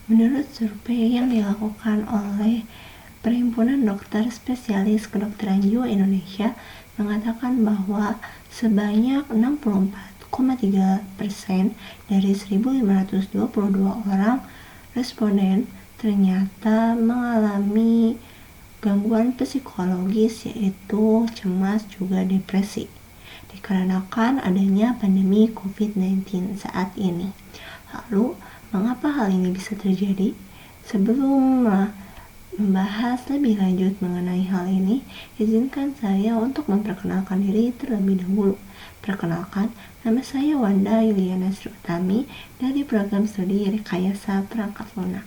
Menurut survei yang dilakukan oleh Perhimpunan Dokter Spesialis Kedokteran Jiwa Indonesia mengatakan bahwa sebanyak 64,3% dari 1.522 orang responden ternyata mengalami gangguan psikologis, yaitu cemas juga depresi, dikarenakan adanya pandemi COVID-19 saat ini. Lalu, mengapa hal ini bisa terjadi? Sebelum membahas lebih lanjut mengenai hal ini, izinkan saya untuk memperkenalkan diri terlebih dahulu. Perkenalkan, nama saya Wanda Yuliana Sri Utami dari program studi Rekayasa Perangkat Lunak.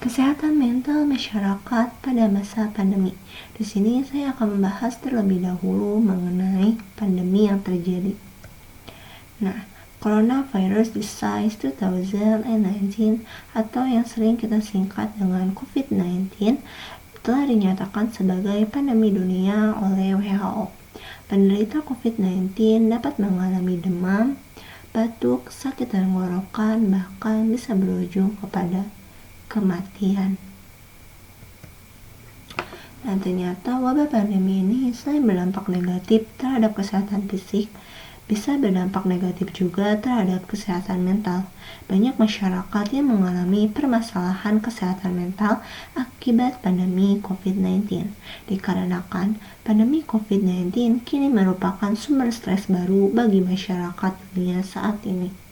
Kesehatan mental masyarakat pada masa pandemi. Di sini saya akan membahas terlebih dahulu mengenai pandemi yang terjadi. Nah, Coronavirus Disease 2019 atau yang sering kita singkat dengan COVID-19 telah dinyatakan sebagai pandemi dunia oleh WHO. Penderita COVID-19 dapat mengalami demam, batuk, sakit tenggorokan, bahkan bisa berujung kepada kematian. Nah, ternyata wabah pandemi ini selain berdampak negatif terhadap kesehatan fisik, bisa berdampak negatif juga terhadap kesehatan mental. Banyak masyarakat yang mengalami permasalahan kesehatan mental akibat pandemi COVID-19. Dikarenakan pandemi COVID-19 kini merupakan sumber stres baru bagi masyarakat dunia saat ini.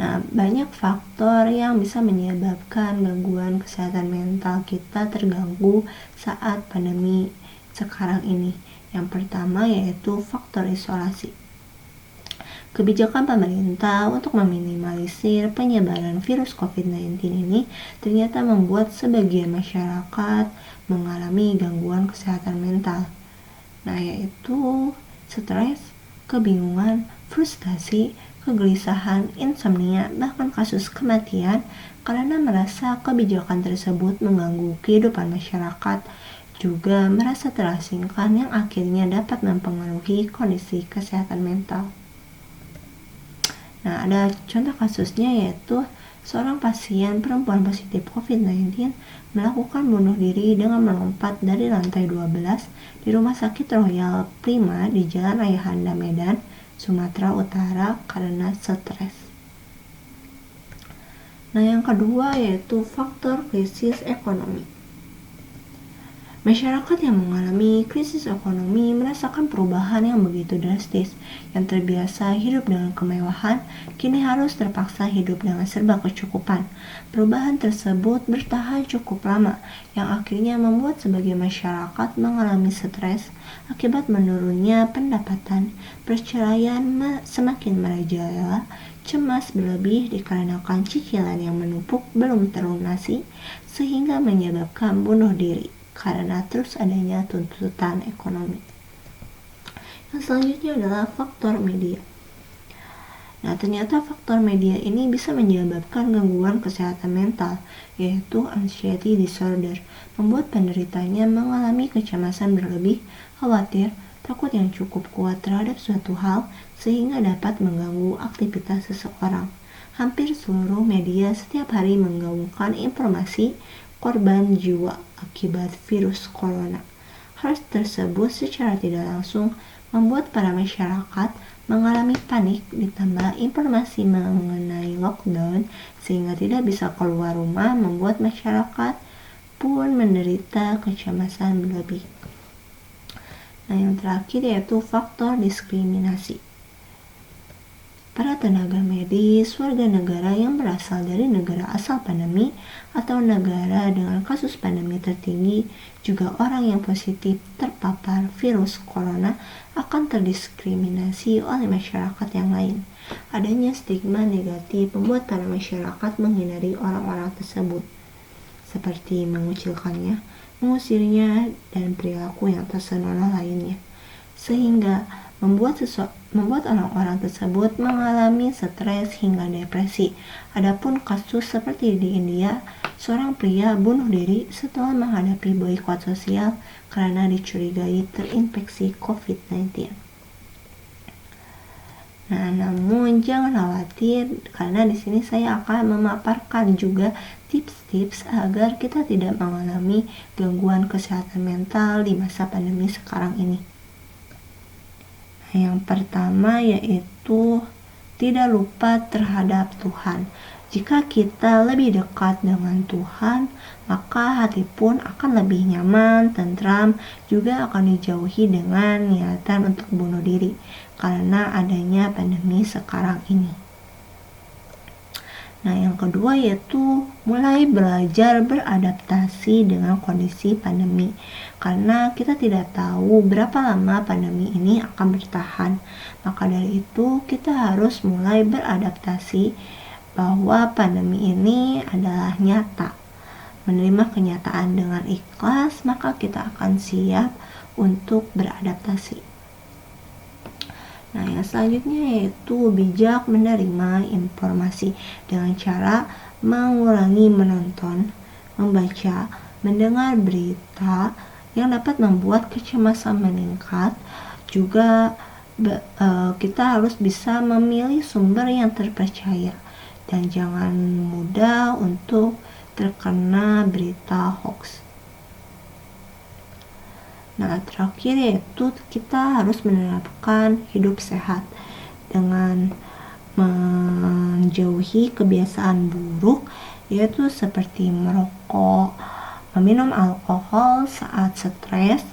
Nah, banyak faktor yang bisa menyebabkan gangguan kesehatan mental kita terganggu saat pandemi sekarang ini. Yang pertama yaitu faktor isolasi. Kebijakan pemerintah untuk meminimalisir penyebaran virus COVID-19 ini ternyata membuat sebagian masyarakat mengalami gangguan kesehatan mental. Nah, yaitu stres, kebingungan, frustasi, kegelisahan, insomnia, bahkan kasus kematian karena merasa kebijakan tersebut mengganggu kehidupan masyarakat, juga merasa terasingkan yang akhirnya dapat mempengaruhi kondisi kesehatan mental. Nah, ada contoh kasusnya yaitu seorang pasien perempuan positif COVID-19 melakukan bunuh diri dengan melompat dari lantai 12 di Rumah Sakit Royal Prima di Jalan Ayahanda Medan, Sumatera Utara karena stres. Nah, yang kedua yaitu faktor krisis ekonomi. Masyarakat yang mengalami krisis ekonomi merasakan perubahan yang begitu drastis. Yang terbiasa hidup dengan kemewahan, kini harus terpaksa hidup dengan serba kecukupan. Perubahan tersebut bertahan cukup lama, yang akhirnya membuat sebagian masyarakat mengalami stres akibat menurunnya pendapatan, perceraian semakin merajalela, cemas berlebih dikarenakan cicilan yang menumpuk belum terlunasi, sehingga menyebabkan bunuh diri karena terus adanya tuntutan ekonomi. Yang selanjutnya adalah faktor media. Nah, ternyata faktor media ini bisa menyebabkan gangguan kesehatan mental, yaitu anxiety disorder, membuat penderitanya mengalami kecemasan berlebih, khawatir, takut yang cukup kuat terhadap suatu hal, sehingga dapat mengganggu aktivitas seseorang. Hampir seluruh media setiap hari menggaungkan informasi korban jiwa akibat virus corona. Hal tersebut secara tidak langsung membuat para masyarakat mengalami panik, ditambah informasi mengenai lockdown sehingga tidak bisa keluar rumah, membuat masyarakat pun menderita kecemasan berlebih. Nah, yang terakhir yaitu faktor diskriminasi. Para tenaga medis, warga negara yang berasal dari negara asal pandemi atau negara dengan kasus pandemi tertinggi, juga orang yang positif terpapar virus corona akan terdiskriminasi oleh masyarakat yang lain. Adanya stigma negatif membuat para masyarakat menghindari orang-orang tersebut, seperti mengucilkannya, mengusirnya, dan perilaku yang tak senonoh lainnya, sehingga membuat orang-orang tersebut mengalami stres hingga depresi. Adapun kasus seperti di India, seorang pria bunuh diri setelah menghadapi boikot sosial karena dicurigai terinfeksi COVID-19. Nah, namun jangan khawatir karena di sini saya akan memaparkan juga tips-tips agar kita tidak mengalami gangguan kesehatan mental di masa pandemi sekarang ini. Nah, yang pertama yaitu tidak lupa terhadap Tuhan. Jika kita lebih dekat dengan Tuhan, maka hati pun akan lebih nyaman, tentram, juga akan dijauhi dengan niatan untuk bunuh diri karena adanya pandemi sekarang ini. Nah, yang kedua yaitu mulai belajar beradaptasi dengan kondisi pandemi. Karena kita tidak tahu berapa lama pandemi ini akan bertahan. Maka dari itu kita harus mulai beradaptasi bahwa pandemi ini adalah nyata. Menerima kenyataan dengan ikhlas, maka kita akan siap untuk beradaptasi. Nah, yang selanjutnya yaitu bijak menerima informasi dengan cara mengurangi menonton, membaca, mendengar berita yang dapat membuat kecemasan meningkat. Juga kita harus bisa memilih sumber yang terpercaya dan jangan mudah untuk terkena berita hoax. Nah, terakhir yaitu kita harus menerapkan hidup sehat dengan menjauhi kebiasaan buruk yaitu seperti merokok, meminum alkohol saat stres,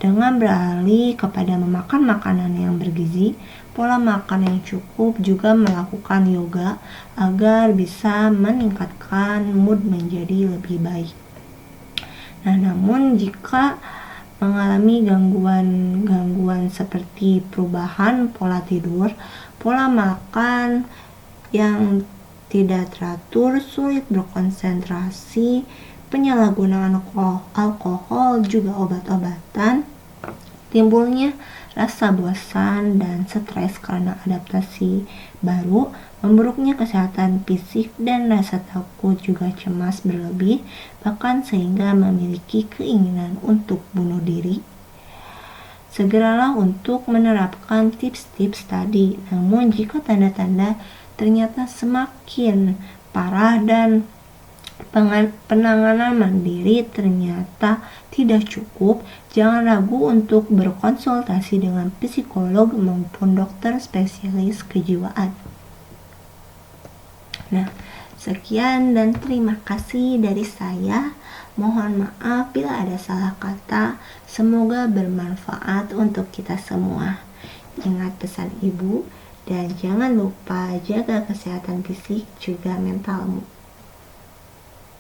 dengan beralih kepada memakan makanan yang bergizi, pola makan yang cukup, juga melakukan yoga agar bisa meningkatkan mood menjadi lebih baik. Nah, namun jika mengalami gangguan seperti perubahan pola tidur, pola makan yang tidak teratur, sulit berkonsentrasi, penyalahgunaan alkohol, juga obat-obatan, timbulnya rasa bosan dan stres karena adaptasi baru, memburuknya kesehatan fisik dan rasa takut juga cemas berlebih, bahkan sehingga memiliki keinginan untuk bunuh diri. Segeralah untuk menerapkan tips-tips tadi. Namun jika tanda-tanda ternyata semakin parah dan penanganan mandiri ternyata tidak cukup, jangan ragu untuk berkonsultasi dengan psikolog maupun dokter spesialis kejiwaan. Nah, sekian dan terima kasih dari saya. Mohon maaf bila ada salah kata. Semoga bermanfaat untuk kita semua. Ingat pesan ibu dan jangan lupa jaga kesehatan fisik juga mentalmu.